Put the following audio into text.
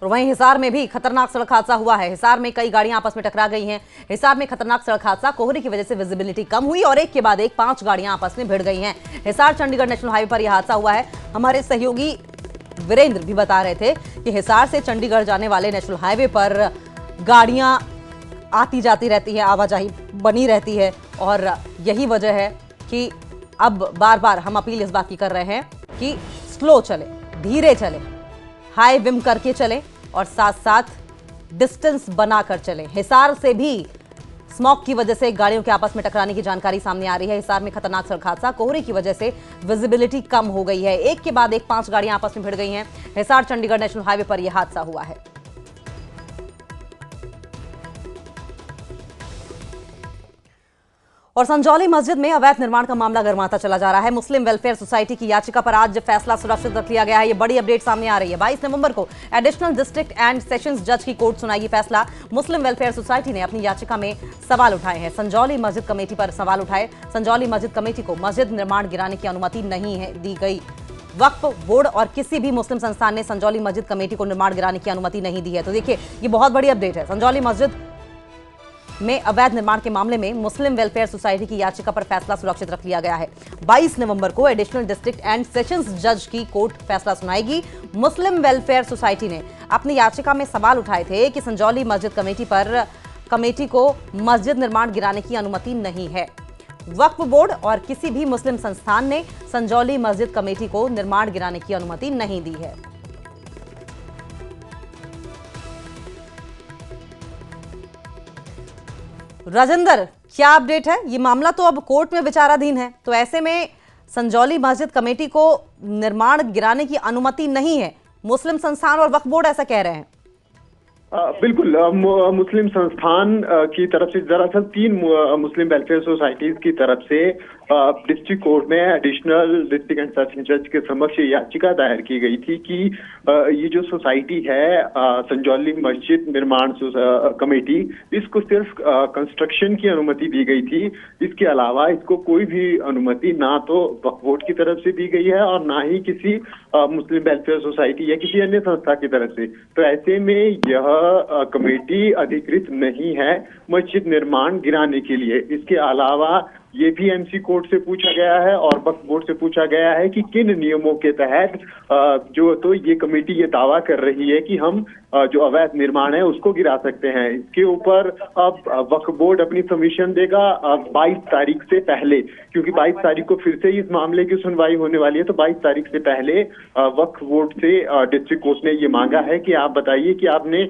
और वहीं हिसार में भी खतरनाक सड़क हादसा हुआ है। हिसार में कई गाड़ियां आपस में टकरा गई हैं। हिसार में खतरनाक सड़क हादसा, कोहरे की वजह से विजिबिलिटी कम हुई और एक के बाद एक 5 गाड़ियां आपस में भिड़ गई हैं। हिसार चंडीगढ़ नेशनल हाईवे पर यह हादसा हुआ है। हमारे सहयोगी वीरेंद्र भी बता रहे थे कि हिसार से चंडीगढ़ जाने वाले नेशनल हाईवे पर गाड़ियां आती जाती रहती है, आवाजाही बनी रहती है और यही वजह है कि अब बार बार हम अपील इस बात की कर रहे हैं कि स्लो चले, धीरे चले, हाई विम करके चले और साथ साथ डिस्टेंस बनाकर चले। हिसार से भी स्मॉग की वजह से गाड़ियों के आपस में टकराने की जानकारी सामने आ रही है। हिसार में खतरनाक सड़क हादसा, कोहरे की वजह से विजिबिलिटी कम हो गई है। एक के बाद एक 5 गाड़ियां आपस में भिड़ गई हैं। हिसार चंडीगढ़ नेशनल हाईवे पर यह हादसा हुआ है। और संजौली मस्जिद में अवैध निर्माण का मामला गर्माता चला जा रहा है। मुस्लिम वेलफेयर सोसाइटी की याचिका पर आज फैसला सुरक्षित रख लिया गया है। ये बड़ी अपडेट सामने आ रही है। 22 नवंबर को एडिशनल डिस्ट्रिक्ट एंड सेशंस जज की कोर्ट सुनाएगी फैसला। मुस्लिम वेलफेयर सोसाइटी ने अपनी याचिका में सवाल उठाए हैं। संजौली मस्जिद कमेटी पर सवाल उठाए। संजौली मस्जिद कमेटी को मस्जिद निर्माण गिराने की अनुमति नहीं है दी गई। वक्फ बोर्ड और किसी भी मुस्लिम संस्थान ने संजौली मस्जिद कमेटी को निर्माण गिराने की अनुमति नहीं दी है। तो देखिए, ये बहुत बड़ी अपडेट है। संजौली मस्जिद में अवैध निर्माण के मामले में मुस्लिम वेलफेयर सोसाइटी की याचिका पर फैसला सुरक्षित रख लिया गया है। 22 नवंबर को एडिशनल डिस्ट्रिक्ट एंड सेशंस जज की कोर्ट फैसला सुनाएगी। मुस्लिम वेलफेयर सोसाइटी ने अपनी याचिका में सवाल उठाए थे कि संजौली मस्जिद कमेटी को मस्जिद निर्माण गिराने की अनुमति नहीं है। वक्फ बोर्ड और किसी भी मुस्लिम संस्थान ने संजौली मस्जिद कमेटी को निर्माण गिराने की अनुमति नहीं दी है। राजेंद्र, क्या अपडेट है? ये मामला तो अब कोर्ट में विचाराधीन है, तो ऐसे में संजौली मस्जिद कमेटी को निर्माण गिराने की अनुमति नहीं है। मुस्लिम संस्थान और वक्फ बोर्ड ऐसा कह रहे हैं। बिल्कुल, मुस्लिम संस्थान की तरफ से दरअसल 3 मुस्लिम वेलफेयर सोसाइटीज की तरफ से डिस्ट्रिक्ट कोर्ट में एडिशनल डिस्ट्रिक्ट एंड सेशंस जज के समक्ष याचिका दायर की गई थी कि ये जो सोसाइटी है संजौली मस्जिद निर्माण कमेटी, इसको सिर्फ कंस्ट्रक्शन की अनुमति दी गई थी। इसके अलावा इसको कोई भी अनुमति ना तो वक्फ बोर्ड की तरफ से दी गई है और ना ही किसी मुस्लिम वेलफेयर सोसाइटी या किसी अन्य संस्था की तरफ से। तो ऐसे में यह कमेटी अधिकृत नहीं है मस्जिद निर्माण गिराने के लिए। इसके अलावा ये भी एमसी कोर्ट से पूछा गया है और वक्फ बोर्ड से पूछा गया है कि किन नियमों के तहत तो ये कमेटी ये दावा कर रही है कि हम जो अवैध निर्माण है उसको गिरा सकते हैं। इसके ऊपर अब वक्फ बोर्ड अपनी सबमिशन देगा 22 तारीख से पहले, क्योंकि 22 तारीख को फिर से इस मामले की सुनवाई होने वाली है। तो 22 तारीख से पहले वक्फ बोर्ड से डिस्ट्रिक्ट कोर्ट ने ये मांगा है कि आप बताइए कि आपने